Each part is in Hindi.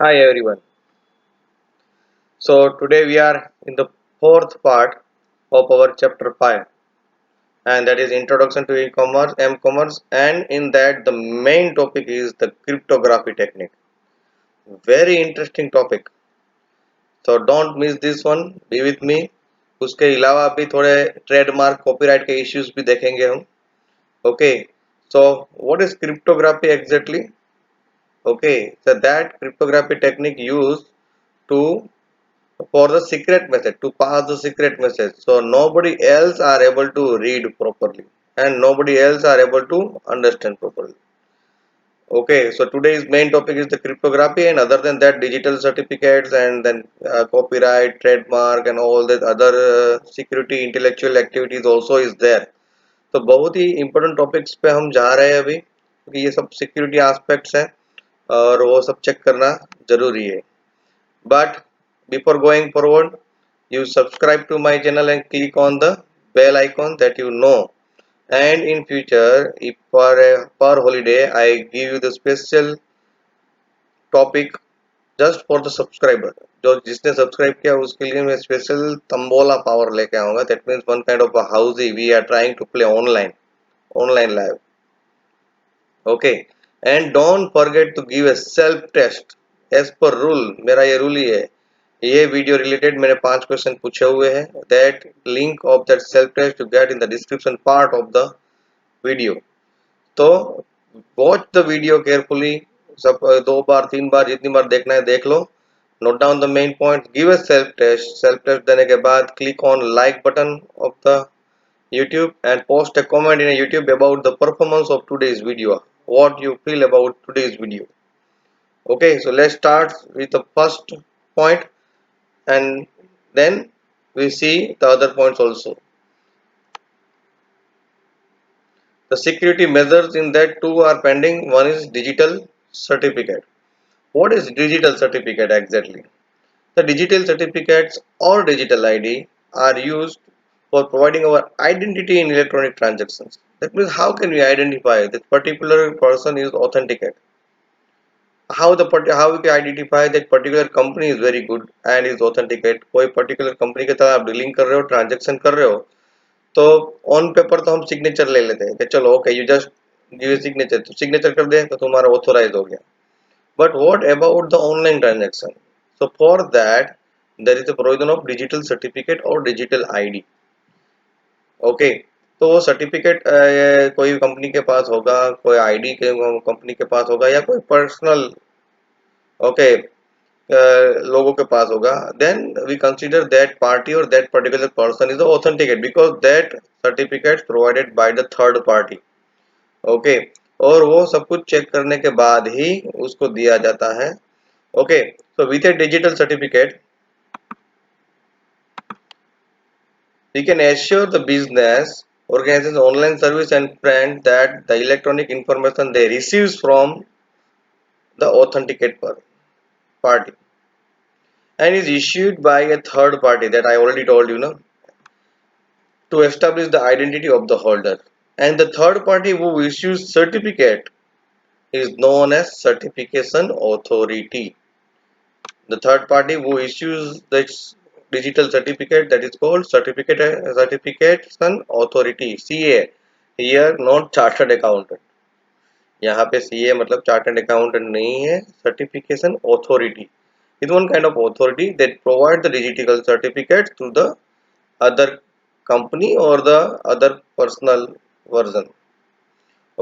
Hi everyone. So today we are in the fourth part of our chapter 5, and that is introduction to e-commerce, m-commerce, and in that the main topic is the cryptography technique. Very interesting topic. So don't miss this one. Be with me. उसके अलावा भी थोड़े ट्रेडमार्क कॉपीराइट के इश्यूज भी देखेंगे हम. Okay. So what is cryptography exactly? Okay. So that cryptography technique used to for the secret message to pass the secret message, so nobody else are able to read properly and nobody else are able to understand properly. Okay, so today's main topic is the cryptography, and other than that digital certificates, and then copyright, trademark, and all that other security intellectual activities also is there. तो बहुत ही important topics पे हम जा रहे हैं अभी, क्योंकि ये सब security aspects हैं और वो सब चेक करना जरूरी है. But before going forward, you subscribe to my channel and click on the bell icon that you know. And in future, if for a per holiday, I give you the special topic just for the subscriber. जो जिसने सब्सक्राइब किया उसके लिए मैं स्पेशल तंबोला पावर लेके आऊंगा. That means one kind of housie we are trying to play online live. Okay, and don't forget to give a self test as per rule. मेरा ये रूल ही है. ये वीडियो रिलेटेड मैंने 5 क्वेश्चन पूछे हुए हैं. That link of that self test to get in the description part of the video. तो वॉच द वीडियो केयरफुली. सब 2 बार 3 बार जितनी बार देखना है देख लो. Note down the main point, give a self test देने के बाद click on like button of the YouTube and post a comment in a YouTube about the performance of today's video. What you feel about today's video. Okay, so let's start with the first point, and then we see the other points also. The security measures in that two are pending. One is digital certificate. What is digital certificate exactly? The digital certificates or digital ID are used for providing our identity in electronic transactions. That means how can we identify that particular person is authenticate? How we can identify that particular company is very good and is authenticate. कोई particular company के तरह आप dealing कर रहे हो, transaction कर रहे हो, तो on paper तो हम signature ले लेते हैं कि चलो okay you just give a signature, तो signature कर दे तो तुम्हारा authorize हो गया. But what about the online transaction? So for that there is a provision of digital certificate or digital ID. Okay, तो वो सर्टिफिकेट कोई कंपनी के पास होगा, कोई आईडी के कंपनी के पास होगा, या कोई पर्सनल ओके लोगों के पास होगा. Then we consider that party और that particular person is authenticate because that certificate provided by the third party. Okay, और वो सब कुछ चेक करने के बाद ही उसको दिया जाता है. Okay, so with A digital certificate we can assure the business organizes online service and brand that the electronic information they receives from the authenticate party and is issued by a third party that I already told you now to establish the identity of the holder. And the third party who issues certificate is known as certification authority. The third party who issues this digital certificate, that is called certification authority, CA. Here not chartered accountant. यहाँ पे CA मतलब चार्टर्ड अकाउंटेंट नहीं है. Certification authority is one kind of authority that provide the digital certificate to the other company or the other personal version.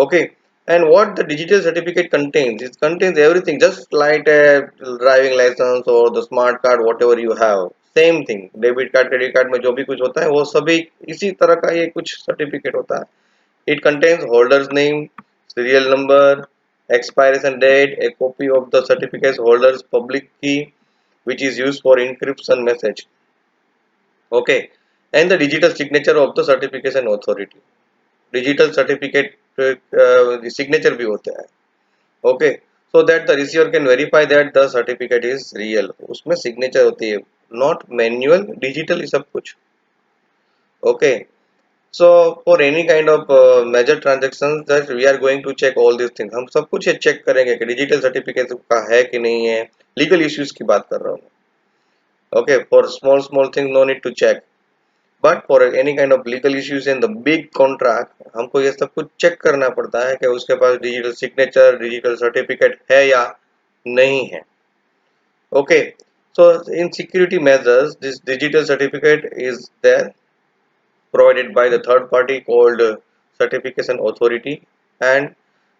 Okay, and what the digital certificate contains, it contains everything just like a driving license or the smart card whatever you have. Same thing, debit card credit card में जो भी कुछ होता है वो सभी इसी तरह का ये कुछ सर्टिफिकेट होता है. It contains holder's name, serial number, expiration date, a copy of the certificate's holder's public key, which is used for encryption message. Okay, and the digital signature of the certification authority. Digital certificate signature भी होता है. Okay, so that the receiver can verify that the certificate is real. उसमें signature होती है, not manual, digital सब कुछ. Okay. So for any kind of major transactions that we are going to check all these things. हम सब कुछ ये check करेंगे कि digital certificate का है कि नहीं है, लीगल इश्यूज की बात कर रहा हूँ। Okay, for small thing no need to check, but for any kind of legal issues in the big contract हमको ये सब कुछ चेक करना पड़ता है कि उसके पास डिजिटल सिग्नेचर, डिजिटल सर्टिफिकेट है या नहीं है। Okay, so in security measures this digital certificate is there provided by the third party called certification authority, and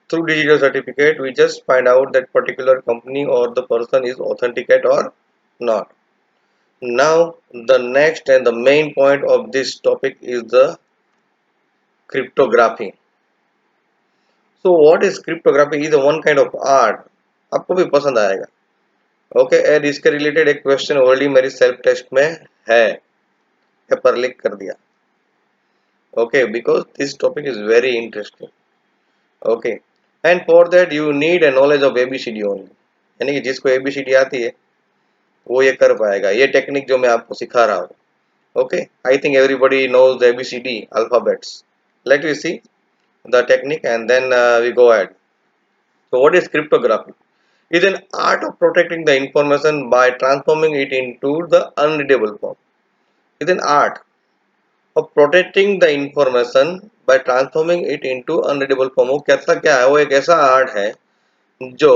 through digital certificate we just find out that particular company or the person is authenticate or not. Now the next and the main point of this topic is the cryptography. So what is cryptography? Is a one kind of art, आपको भी पसंद आएगा। ओके, एंड इसके रिलेटेड एक क्वेश्चन ऑलरेडी मेरी सेल्फ टेस्ट में है, पेपर लिख कर दिया। Okay, because this topic is very interesting. Okay, and for that you need a knowledge of ABCD only, यानी कि जिसको एबीसीडी आती है वो ये कर पाएगा, ये टेक्निक जो मैं आपको सिखा रहा हूँ। Okay, I think everybody knows the ABCD alphabets. Let we see the technique and then we go ahead. So what is cryptography? It is an art of protecting the information by transforming it into the unreadable form. It is an art of protecting the information by transforming it into unreadable form. वो कैसा क्या है? वो एक ऐसा आर्ट है जो,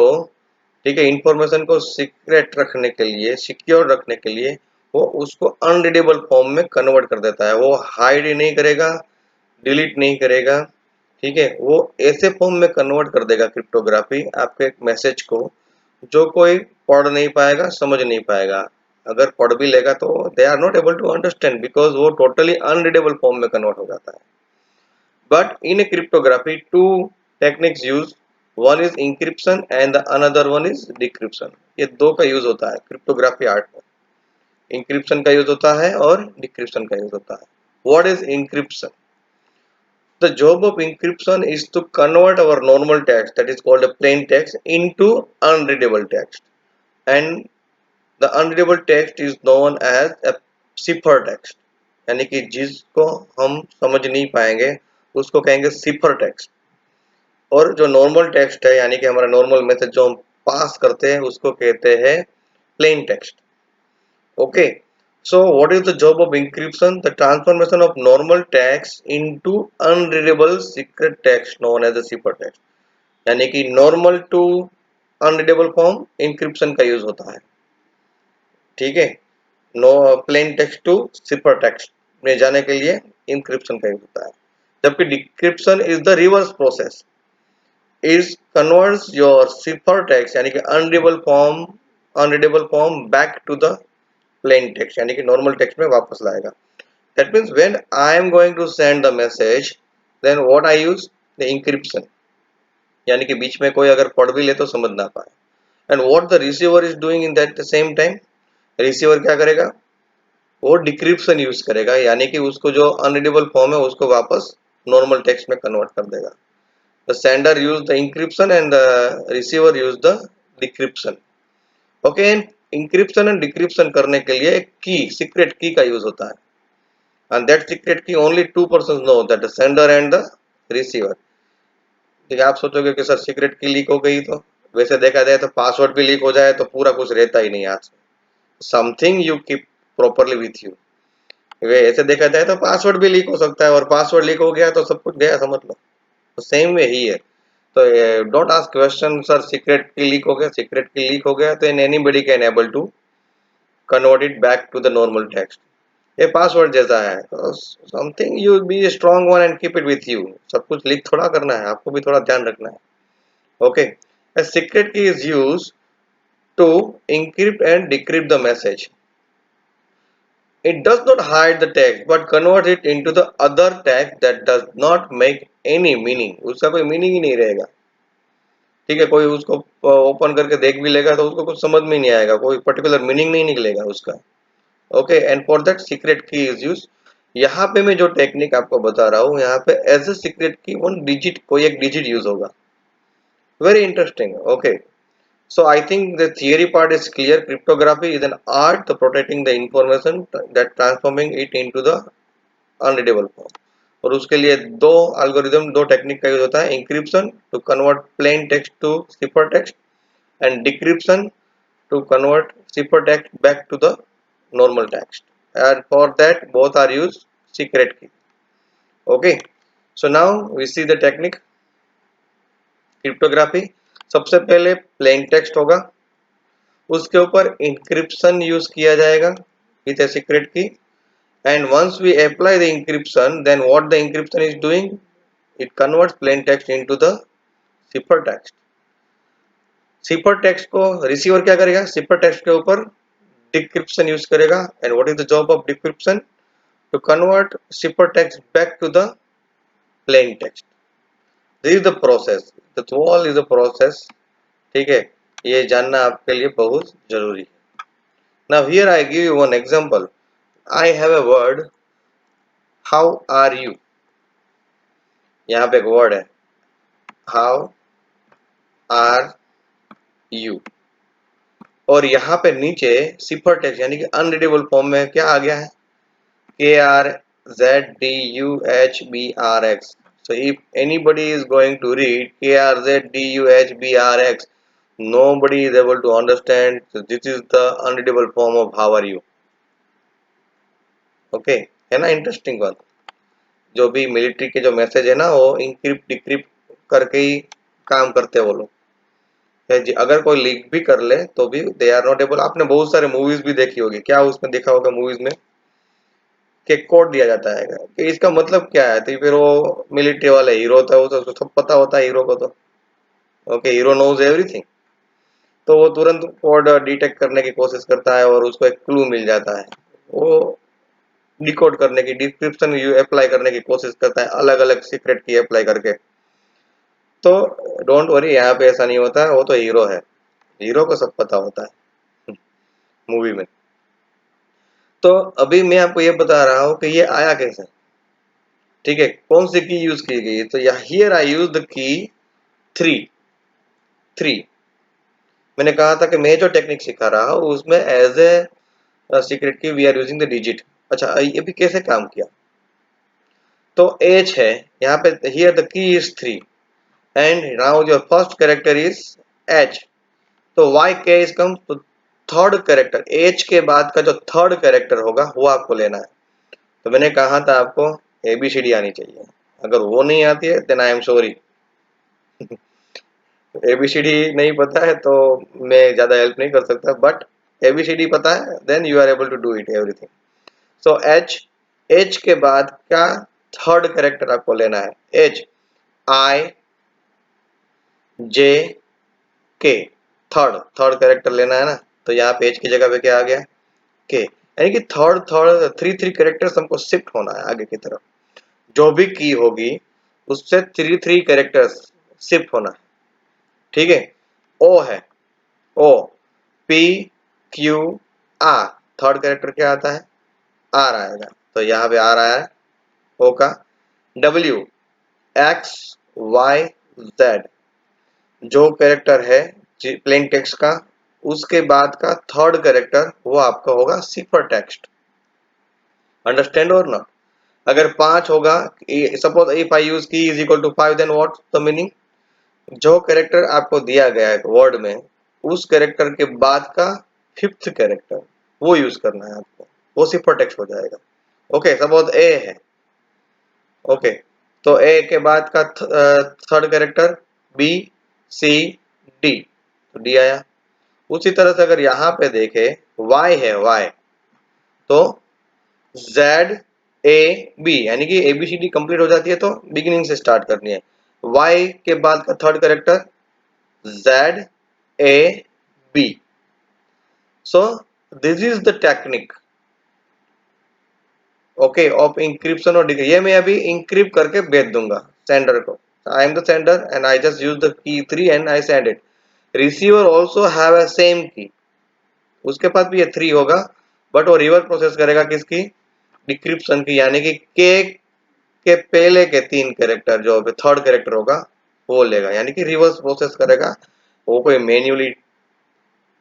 ठीक है, इंफॉर्मेशन को सीक्रेट रखने के लिए, सिक्योर रखने के लिए वो उसको अनरीडेबल फॉर्म में कन्वर्ट कर देता है। वो हाइड ही नहीं करेगा, डिलीट नहीं करेगा, ठीक है, वो ऐसे फॉर्म में कन्वर्ट कर देगा क्रिप्टोग्राफी आपके एक मैसेज को, जो कोई पढ़ नहीं पाएगा, समझ नहीं पाएगा। अगर पढ़ भी लेगा तो they are not able to understand, because वो टोटली अनरीडेबल फॉर्म में कन्वर्ट हो जाता है। But in a cryptography two techniques use, one is encryption and the another one is decryption. ये दो का यूज होता है क्रिप्टोग्राफी आर्ट में, इंक्रिप्शन का यूज होता है और डिक्रिप्शन का यूज होता है। What is encryption? The job of encryption is to convert our normal text, that is called a plain text, into unreadable text, and the unreadable text is known as a cipher text, यानी कि जिसको हम समझ नहीं पाएंगे उसको कहेंगे सिफर टेक्स्ट। और जो नॉर्मल टेक्स्ट है, यानी कि हमारा नॉर्मल मैसेज जो हम पास करते हैं उसको कहते हैं plain text. Okay, so what is the job of encryption? The transformation of normal text into unreadable secret text known as the cipher text, यानी कि normal to unreadable form encryption का यूज होता है, ठीक है। No, plain text to cipher text में जाने के लिए इंक्रिप्शन का यूज होता है। जबकि decryption is the reverse process, is converts your cipher text यानी कि unreadable form back to the plain text, यानी कि नॉर्मल टेक्स्ट में वापस लाएगा। That means when I am going to send the message, then what I use? The encryption, यानी कि बीच में कोई अगर पढ़ भी ले तो समझ ना पाए। And what the receiver is doing in that same time? Receiver क्या करेगा? वो डिक्रिप्शन यूज करेगा, यानी कि उसको जो अनरीडेबल फॉर्म है उसको वापस नॉर्मल टेक्स्ट में कन्वर्ट कर देगा। The sender use the encryption and the receiver use the decryption. Okay, encryption and decryption करने के लिए की, सीक्रेट की का यूज होता है, and that secret key only two persons know, that the sender and the receiver। ठीक है, आप सोचोगे कि सर सीक्रेट की लीक हो गई, तो वैसे देखा जाए तो पासवर्ड भी लीक हो जाए तो पूरा कुछ रहता ही नहीं हाथ में। Something you keep properly with you. वे ऐसे देखा जाए तो पासवर्ड भी लीक हो सकता है, और पासवर्ड लीक हो गया तो सब कुछ गया, समझ लो। तो सेम वे ही है। तो don't ask question sir secret key leak हो गया, सीक्रेट की लीक हो गया तो anybody can able to convert it back to the normal text. ये पासवर्ड जैसा है, तो something you be strong one and keep it with you. सब कुछ लीक थोड़ा करना है, आपको भी थोड़ा ध्यान रखना है। Okay, a secret key is used to encrypt and decrypt the message. It does not hide the text but converts it into the other text that does not make any meaning। उसका कोई मीनिंग ही नहीं रहेगा, ठीक है। कोई उसको ओपन करके देख भी लेगा तो उसको कुछ समझ में नहीं आएगा, कोई पर्टिकुलर मीनिंग नहीं निकलेगा उसका। Okay, and for that secret की इज यूज। यहाँ पे मैं जो टेक्निक आपको बता रहा हूँ, यहाँ पे एज ए सीक्रेट की वन डिजिट, कोई एक डिजिट यूज होगा। Very interesting. Okay, so I think the theory part is clear. Cryptography is an art to protecting the information that transforming it into the unreadable form। और उसके लिए दो एल्गोरिदम, दो टेक्निक का यूज होता है। Encryption to convert plain text to cipher text, and decryption to convert cipher text back to the normal text, and for that both are used secret key. Okay, so now we see the technique cryptography. सबसे पहले प्लेन टेक्स्ट होगा, उसके ऊपर इंक्रिप्शन यूज किया जाएगा विथ ए सीक्रेट की, and once we apply the encryption, then what the encryption is doing, it converts plain text into the cipher text. cipher text को रिसीवर क्या करेगा, cipher text के ऊपर डिक्रिप्शन यूज करेगा, and what is the job of decryption, to convert cipher text back to the plain text. This is the process, the whole is a process. ठीक है, ये जानना आपके लिए बहुत जरूरी है. Now here I give you one example. I have a word, how are you. यहाँ पे एक वर्ड है how are you, और यहाँ पे नीचे सिफर टेक्स्ट यानी कि अनरीडेबल फॉर्म में क्या आ गया है, KRZDUHBRX. So if anybody is going to read KRZDUHBRX, nobody is able to understand. So this is the unreadable form of how are you. Okay, है ना इंटरेस्टिंग बात. जो भी मिलिट्री के जो मैसेज है ना वो इंक्रिप्ट डिक्रिप्ट करके ही काम करते हैं वो लोग. अगर कोई लीक भी कर ले तो भी दे आर नॉट एबल. आपने बहुत सारे मूवीज भी देखी होगी, क्या उसमें देखा होगा मूवीज में कि कोड दिया जाता है कि इसका मतलब क्या है, तो फिर वो मिलिट्री वाला हीरो होता है, वो तो सब पता होता है हीरो को. तो ओके, हीरो नोज एवरीथिंग, तो वो तुरंत कोड डिटेक्ट करने की कोशिश करता है और उसको एक क्लू मिल जाता है, वो डिकोड करने की, डिस्क्रिप्शन अप्लाई करने की कोशिश करता है अलग अलग सीक्रेट की अप्लाई करके. तो डोंट वरी, यहाँ पे ऐसा नहीं होता है, वो तो हीरो है, हीरो को सब पता होता है मूवी में. तो अभी मैं आपको ये बता रहा हूँ कि ये आया कैसे. ठीक है, कौन सी की यूज की गई, तो here I use the key 3. मैंने कहा था कि मैं जो टेक्निक सिखा रहा हूँ उसमें as a secret key we are using the digit. अच्छा, ये भी कैसे काम किया, तो H है यहाँ पे, here the key is 3 and now your first character is H. तो वाई के इज कम, तो थर्ड कैरेक्टर H के बाद का जो थर्ड कैरेक्टर होगा वो आपको लेना है. तो मैंने कहा था आपको ABCD आनी चाहिए, अगर वो नहीं आती है then I am sorry. ABCD नहीं पता है तो मैं ज्यादा हेल्प नहीं कर सकता, बट ABCD पता है then you are able to do it everything. So H के बाद का थर्ड कैरेक्टर आपको लेना है, HIJK, थर्ड कैरेक्टर लेना है ना. तो यहाँ पे H की जगह पे क्या आ गया, K, यानी कि थर्ड 3 कैरेक्टर्स हमको शिफ्ट होना है आगे की तरफ. जो भी की होगी उससे 3 कैरेक्टर्स शिफ्ट होना है. ठीक है, O है, O PQR, थर्ड कैरेक्टर क्या आता है, R आएगा. तो यहाँ पे R आया है O का. WXYZ, जो कैरेक्टर है प्लेन टेक्स्ट का, उसके बाद का थर्ड कैरेक्टर वो आपका होगा सिफर टेक्स्ट. अंडरस्टैंड और नॉट. अगर 5 होगा, suppose if I use key is equal to 5, then what the meaning, जो कैरेक्टर आपको दिया गया है वर्ड में उस कैरेक्टर के बाद का फिफ्थ कैरेक्टर वो यूज करना है आपको, वो सिफर टेक्स्ट हो जाएगा. ओके, सपोज A है. ओके, तो A के बाद का थर्ड कैरेक्टर BCD, तो D आया. उसी तरह से अगर यहाँ पे देखे Y है, Y, तो ZAB, यानी कि ABCD कंप्लीट हो जाती है तो बिगिनिंग से स्टार्ट करनी है. Y के बाद का third character ZAB. So this is the technique okay of encryption और डिक्रिप्शन. ये मैं अभी इंक्रिप्ट करके भेज दूंगा सेंडर को. I am the sender and I just use the key 3 and I send it. Receiver also have a same key, उसके पास भी ये 3 होगा, बट वो रिवर्स प्रोसेस करेगा किसकी, डिक्रिप्शन की, यानी कि के पहले के 3 कैरेक्टर जो थर्ड कैरेक्टर होगा वो लेगा, यानी कि रिवर्स प्रोसेस करेगा. वो कोई मैन्युअली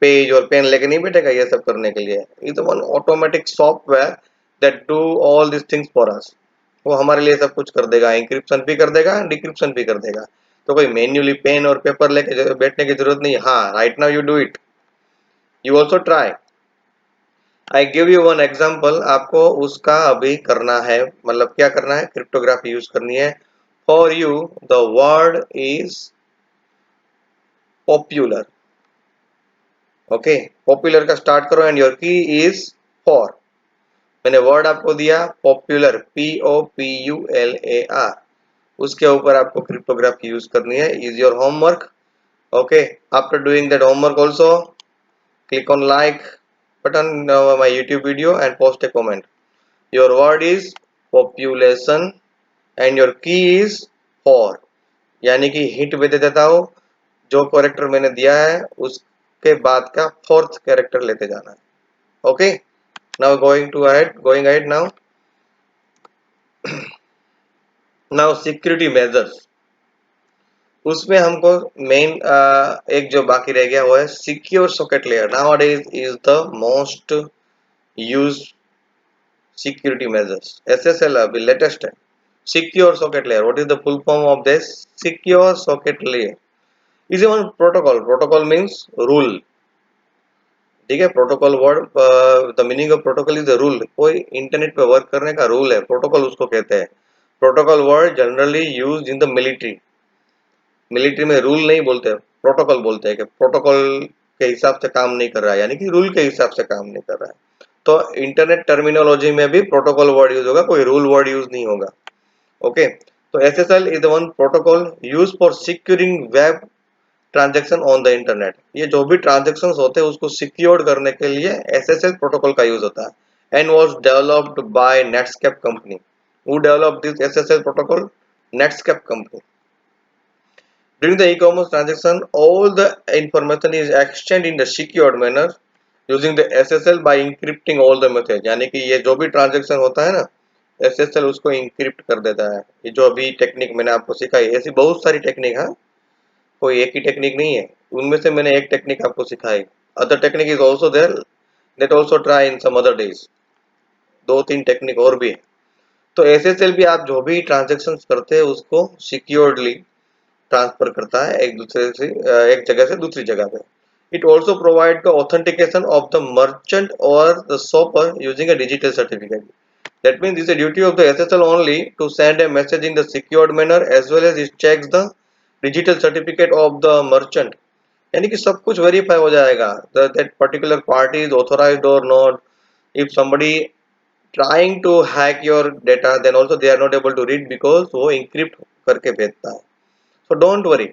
पेज और पेन लेके नहीं बैठेगा ये सब करने के लिए. It one automatic software that do all this things for us. वो हमारे लिए सब कुछ कर देगा, इंक्रिप्शन भी कर देगा, डिक्रिप्शन भी कर देगा. तो कोई मैन्युअली पेन और पेपर लेके बैठने की जरूरत नहीं. हाँ, right now you do it. You also try. I give you one example. आपको उसका अभी करना है, मतलब क्या करना है, क्रिप्टोग्राफी यूज करनी है. For you, the word is popular. Okay, popular का start करो and your key is for. मैंने वर्ड आपको दिया पॉपुलर, POPULAR, उसके ऊपर आपको क्रिप्टोग्राफी यूज करनी है. Is your homework. Okay, after doing that homework also click on like button on my YouTube video and post a comment. Your word is population and your key is for. यानी कि हिंट भी दे देता हूँ, जो कैरेक्टर मैंने दिया है उसके बाद का फोर्थ कैरेक्टर लेते जाना है. Okay, now going ahead now. Now security measures, उसमें हमको मेन एक जो बाकी रह गया वो है secure socket layer. Nowadays is the most use security measures. SSL अभी लेटेस्ट है. Secure socket layer, what is the full form of this? Secure socket layer is one protocol. Protocol means rule. ठीक है, protocol word, the meaning of protocol is the rule. कोई इंटरनेट पे वर्क करने का रूल है, प्रोटोकॉल उसको कहते हैं. Protocol word generally used in the military. Military में रूल नहीं बोलते, प्रोटोकॉल बोलते हैं कि प्रोटोकॉल के हिसाब से काम नहीं कर रहा है, यानी कि रूल के हिसाब से काम नहीं कर रहा है. तो इंटरनेट टर्मिनोलॉजी में भी प्रोटोकॉल वर्ड यूज होगा, कोई रूल वर्ड यूज नहीं होगा. ओके, तो SSL is the one protocol use for securing web transaction on the internet. ये जो भी ट्रांजैक्शंस होते हैं उसको सिक्योर करने के लिए SSL प्रोटोकॉल का यूज होता है. And was developed by Netscape company. Who developed this SSL protocol? Netscape company. During the e-commerce transaction, all the information is exchanged in the secured manner using the SSL by encrypting all the message. यानी कि ये जो भी ट्रांजेक्शन होता है ना, SSL उसको इंक्रिप्ट कर देता है. ये जो अभी टेक्निक मैंने आपको सिखाई, ऐसी बहुत सारी टेक्निक है, कोई एक ही टेक्निक नहीं है. उनमें से मैंने एक टेक्निक आपको सिखाई. Other technique is also there, let also try in some other days. दो तीन टेक्निक और भी है. तो SSL भी आप जो भी ट्रांजेक्शन करते हैं उसको सिक्योर्डली ट्रांसफर करता है एक दूसरे से, एक जगह से दूसरी जगह पे. It also provide the authentication of the merchant और the shopper using a digital certificate. That means it's a duty of the SSL only to send a message in the secured manner as well as it checks the digital certificate of the merchant. यानी कि सब कुछ वेरीफाई हो जाएगा that particular party is authorized और not. If somebody trying to hack your data then also they are not able to read because वो encrypt करके भेजता है. So don't worry.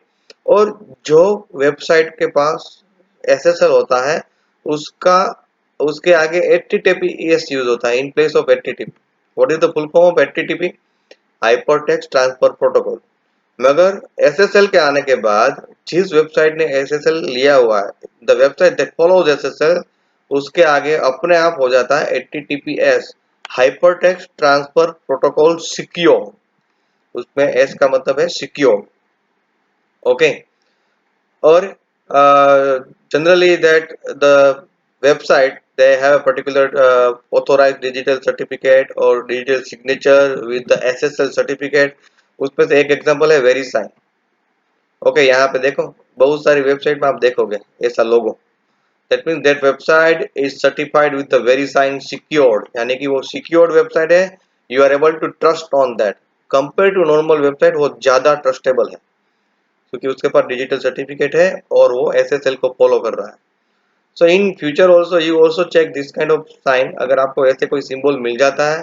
और जो वेबसाइट के पास SSL होता है उसका उसके आगे HTTPS यूज होता है in place of HTTP. What is the full form of HTTP? Hypertext transfer protocol. मगर SSL के आने के बाद जिस वेबसाइट ने SSL लिया हुआ है, the website that follows SSL, उसके आगे अपने आप हो जाता है HTTPS, hypertext transfer protocol secure. उसमें S का मतलब है secure. Okay, or generally that the website they have a particular authorized digital certificate or digital signature with the SSL certificate. उसमें से एक एग्जांपल है वेरीसाइन. ओके, यहाँ पे देखो बहुत सारी वेबसाइट में आप देखोगे ऐसा logo. That means that website is certified with the VeriSign secured, यानी कि वो सिक्योर्ड वेबसाइट है. You are able to trust on that. Compare to normal website वो ज्यादा ट्रस्टेबल है क्योंकि उसके पास डिजिटल सर्टिफिकेट है और वो SSL को फॉलो कर रहा है. So in future also you also check this kind of sign. अगर आपको ऐसे कोई सिंबल मिल जाता है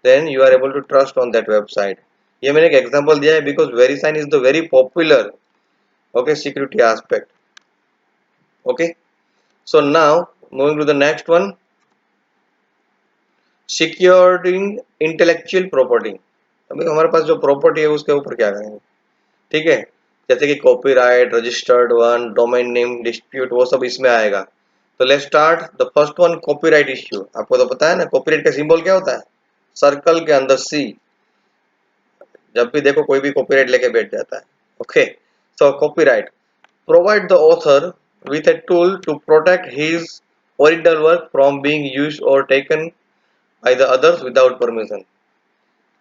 then you are able to trust on that website. ये मैंने एक एग्जांपल दिया है because VeriSign is the very popular okay security aspect. Okay, so now moving to the next one, securing intellectual property. अभी हमारे पास जो प्रॉपर्टी है उसके ऊपर क्या करेंगे. ठीक है, जैसे कि copyright, registered one, domain name, dispute, वो सब इसमें आएगा. तो let's start the first one, copyright issue. आपको तो पता है ना कॉपीराइट का सिंबल क्या होता है, सर्कल के अंदर C. जब भी देखो कोई भी कॉपीराइट लेके बैठ जाता है. Okay, so copyright provide the author with a tool to protect his original work from being used और taken by the others without permission.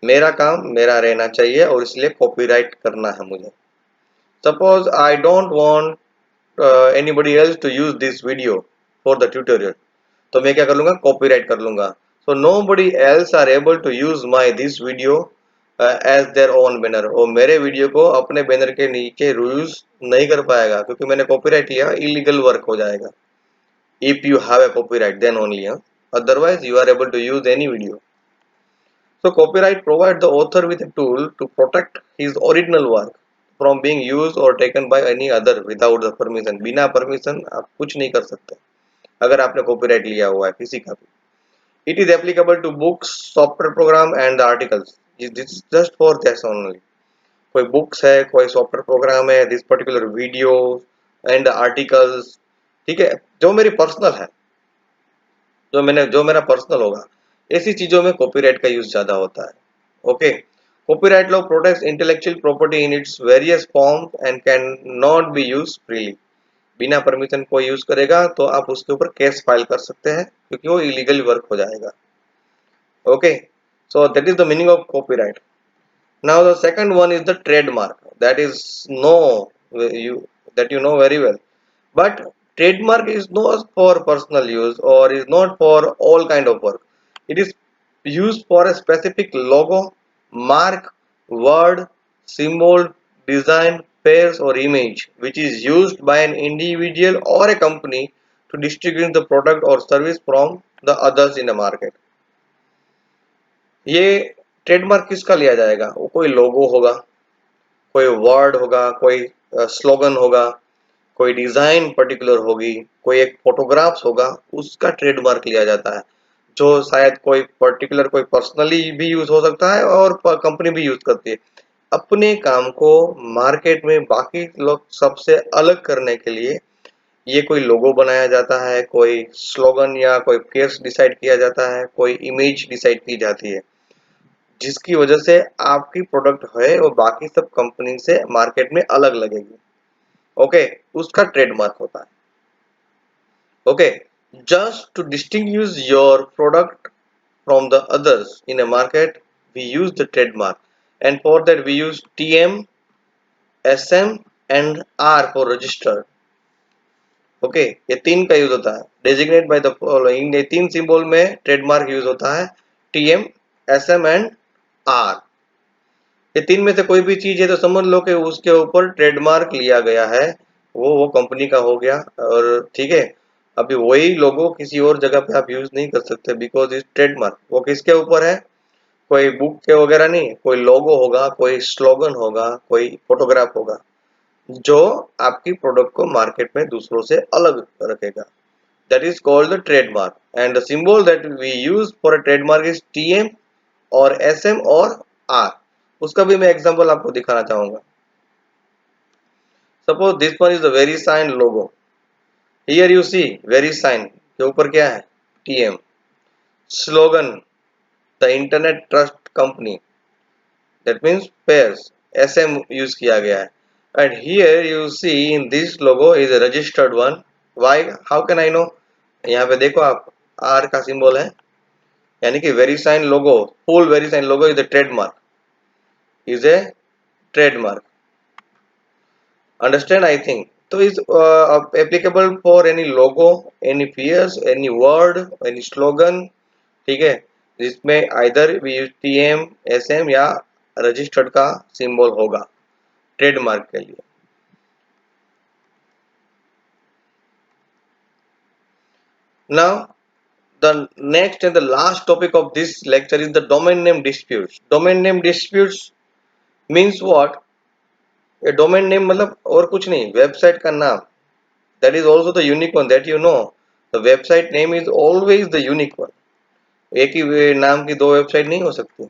मेरा काम मेरा रहना चाहिए और इसलिए कॉपीराइट करना है मुझे. Suppose I don't want anybody else to use this video for the tutorial, तो मैं क्या कर लूंगा, कॉपीराइट कर लूंगा. So nobody else are able to use my this video as their own banner, और मेरे वीडियो को अपने बैनर के नीचे यूज नहीं कर पाएगा क्योंकि मैंने कॉपीराइट लिया, इलीगल वर्क हो जाएगा. If you have a copyright then only, otherwise you are able to use any video. So copyright provides the author with a tool to protect his original work from being used or taken by any other without the permission. बिना परमिशन आप कुछ नहीं कर सकते अगर आपने कॉपीराइट लिया हुआ है किसी का भी. It is applicable to books, software program and the articles. This is just for this only. कोई बुक्स है, कोई सॉफ्टवेयर प्रोग्राम है, this particular video and articles, ठीक है, जो मेरी पर्सनल है, जो मेरा पर्सनल होगा, ऐसी चीजों में कॉपीराइट का यूज ज्यादा होता है. Okay, copyright law protects intellectual property in its various form and can not be use freely. बिना परमिशन कोई यूज करेगा तो आप उसके ऊपर केस फाइल कर सकते हैं क्योंकि वो इलीगल वर्क हो जाएगा. Okay, so that is the meaning of copyright. Now the second one is the trademark, that is know you that you know very well. But trademark is not for personal use or is not for all kind of work. It is used for a specific logo, mark, word, symbol, design, pairs or image which is used by an individual or a company to distinguish the product or service from the others in the market. ये ट्रेडमार्क किसका लिया जाएगा, वो कोई लोगो होगा, कोई वर्ड होगा, कोई स्लोगन होगा, कोई डिजाइन पर्टिकुलर होगी, कोई एक फोटोग्राफ्स होगा, उसका ट्रेडमार्क लिया जाता है, जो शायद कोई पर्टिकुलर कोई पर्सनली भी यूज हो सकता है और कंपनी भी यूज करती है. अपने काम को मार्केट में बाकी लोग सबसे अलग करने के लिए ये कोई लोगो बनाया जाता है, कोई स्लोगन या कोई केस डिसाइड किया जाता है, कोई इमेज डिसाइड की जाती है, जिसकी वजह से आपकी प्रोडक्ट है वो बाकी सब कंपनी से मार्केट में अलग लगेगी. ओके, उसका ट्रेडमार्क होता है. Okay, just to distinguish your product from the others in a market we use the trademark and for that we use TM, SM and R for registered. Okay, ये तीन का यूज होता है, डेजिग्नेट बाय द फॉलोइंग. ये तीन सिंबल में ट्रेडमार्क यूज होता है, TM, SM एंड R. ये तीन में से कोई भी चीज है तो समझ लो कि उसके ऊपर ट्रेडमार्क लिया गया है, वो कंपनी का हो गया. और ठीक है, अभी वही लोगो किसी और जगह पे आप यूज नहीं कर सकते बिकॉज इस ट्रेडमार्क वो किसके ऊपर है, कोई बुक के वगैरह नहीं, कोई लोगो होगा, कोई स्लोगन होगा, कोई फोटोग्राफ होगा जो आपकी प्रोडक्ट को मार्केट में दूसरों से अलग रखेगा. That is called the trademark and the symbol that we use for a trademark is TM और SM और R. उसका भी मैं एग्जांपल आपको दिखाना चाहूंगा. Suppose this one is the VeriSign logo. Here you see VeriSign के ऊपर क्या है, TM. Slogan, the internet trust company, that means pairs, SM use किया गया है. And here you see in this logo is a registered one. Why, how can I know, यहाँ पे देखो आप R का सिंबल है, यानी कि VeriSign logo, full VeriSign logo is the trademark, is a trademark. Understand, I think. So is applicable for any logo, any fairs, any word, any slogan. ठीक है, जिसमें either we use TM, SM या रजिस्टर्ड का सिंबल होगा ट्रेडमार्क के लिए. Now the next and the last topic of this lecture is the domain name disputes. Domain name disputes means what? A domain name मतलब और कुछ नहीं, वेबसाइट का नाम. That is also the unique one that you know. The website name is always the unique one. एक ही नाम की दो वेबसाइट नहीं हो सकती.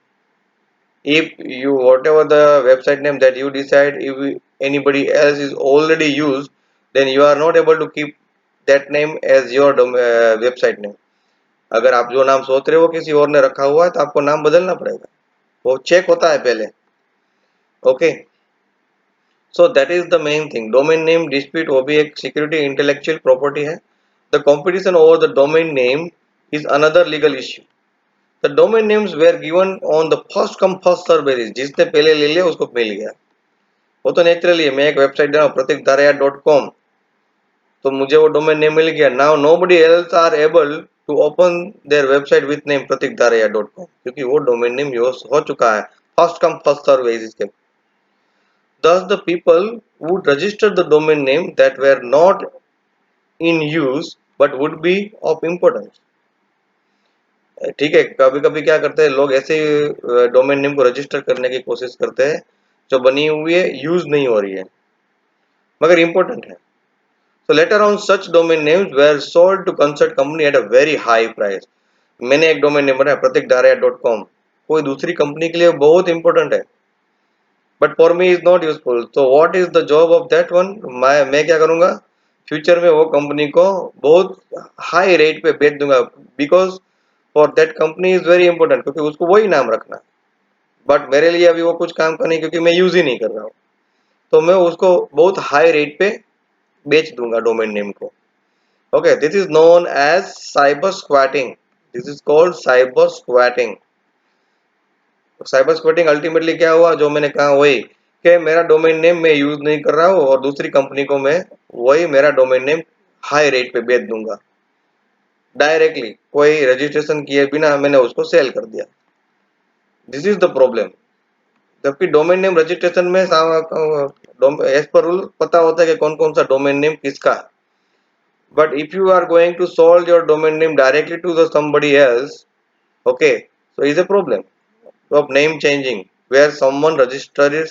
If you whatever the website name that you decide, if anybody else is already used, then you are not able to keep that name as your website name. अगर आप जो नाम सोच रहे हो किसी और ने रखा हुआ है तो आपको नाम बदलना पड़ेगा, वो चेक होता है पहले. Okay, so that is the main thing. Domain name dispute वो भी एक सिक्योरिटी इंटेलेक्चुअल प्रॉपर्टी है. The competition over the domain name is another legal issue. The domain names were given on the first come first serve basis. जिसने पहले ले लिया उसको मिल गया, वो तो नेचुरली है. मैं एक वेबसाइट दे रहा हूँ प्रतीक धारिया.com, तो मुझे वो डोमेन नेम मिल गया. Now nobody else are able to open their website with name pratikdaraya.com, क्योंकि वो डोमेन नेम यूज हो चुका है. First come first serve basis के. Thus the people would register the domain name that were not in use but would be of importance. ठीक है, कभी कभी क्या करते हैं लोग, ऐसे डोमेन नेम को रजिस्टर करने की कोशिश करते हैं जो बनी हुई है, यूज नहीं हो रही है, मगर इंपॉर्टेंट है. So later on such domain names were sold to consult company at a very high price. मैंने एक डोमेन नेम बनाया pratikdaraya.com, कोई दूसरी कंपनी के लिए बहुत इंपॉर्टेंट है, but for me is not useful. तो what is the job of that one. मैं क्या करूंगा, फ्यूचर में वो कंपनी को बहुत हाई रेट पे बेच दूंगा, because for that company is very important, क्योंकि उसको वही नाम रखना है. बट मेरे लिए अभी वो कुछ काम का नहीं, क्योंकि मैं यूज ही नहीं कर रहा हूँ, तो मैं उसको बहुत हाई रेट पे बेच दूंगा डोमेन नेम को. Okay, this is known as cyber squatting. This is called cyber squatting. Cyber squatting ultimately क्या हुआ, जो मैंने कहा वही, कि मेरा डोमेन नेम मैं यूज नहीं कर रहा हूँ और दूसरी कंपनी को मैं वही मेरा डोमेन नेम हाई रेट पे बेच दूंगा, डायरेक्टली कोई रजिस्ट्रेशन किए बिना मैंने उसको सेल कर दिया. This is the problem. जबकि डोमेन नेम रजिस्ट्रेशन में एज पर रूल पता होता है कि कौन कौन सा डोमेन नेम किसका है. But if you are going to solve your domain name directly to the somebody else, okay, so is a problem of name changing where someone registers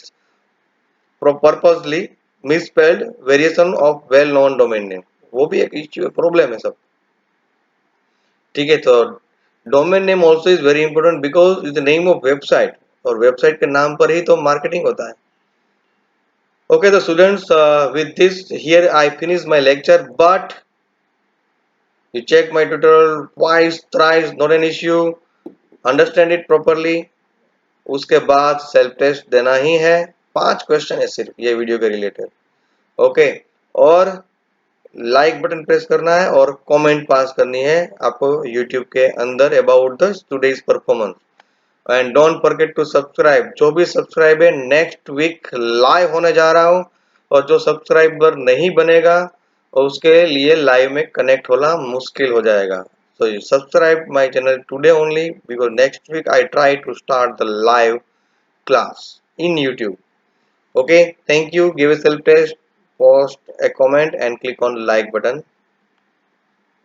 purposely misspelled variation of well known domain name. वो भी एक इश्यू प्रॉब्लम है सब. ठीक है, तो domain name also is very important because is the name of website, और वेबसाइट के नाम पर ही तो मार्केटिंग होता है. ओके तो students, with this here I finish my lecture, but you check my tutorial twice thrice, not an issue. Understand it properly. उसके बाद सेल्फ टेस्ट देना ही है. 5 क्वेश्चन है सिर्फ ये वीडियो के रिलेटेड. ओके, और लाइक बटन प्रेस करना है और कमेंट पास करनी है आपको यूट्यूब के अंदर about the today's performance. And don't forget to subscribe. जो भी सब्सक्राइब है नेक्स्ट वीक लाइव होने जा रहा हूँ, और जो सब्सक्राइबर नहीं बनेगा उसके लिए लाइव में कनेक्ट होना मुश्किल हो जाएगा. So you subscribe my channel today only, because next week I try to start the live class in YouTube. Okay, thank you. Give a self test, post a comment and click on the like button.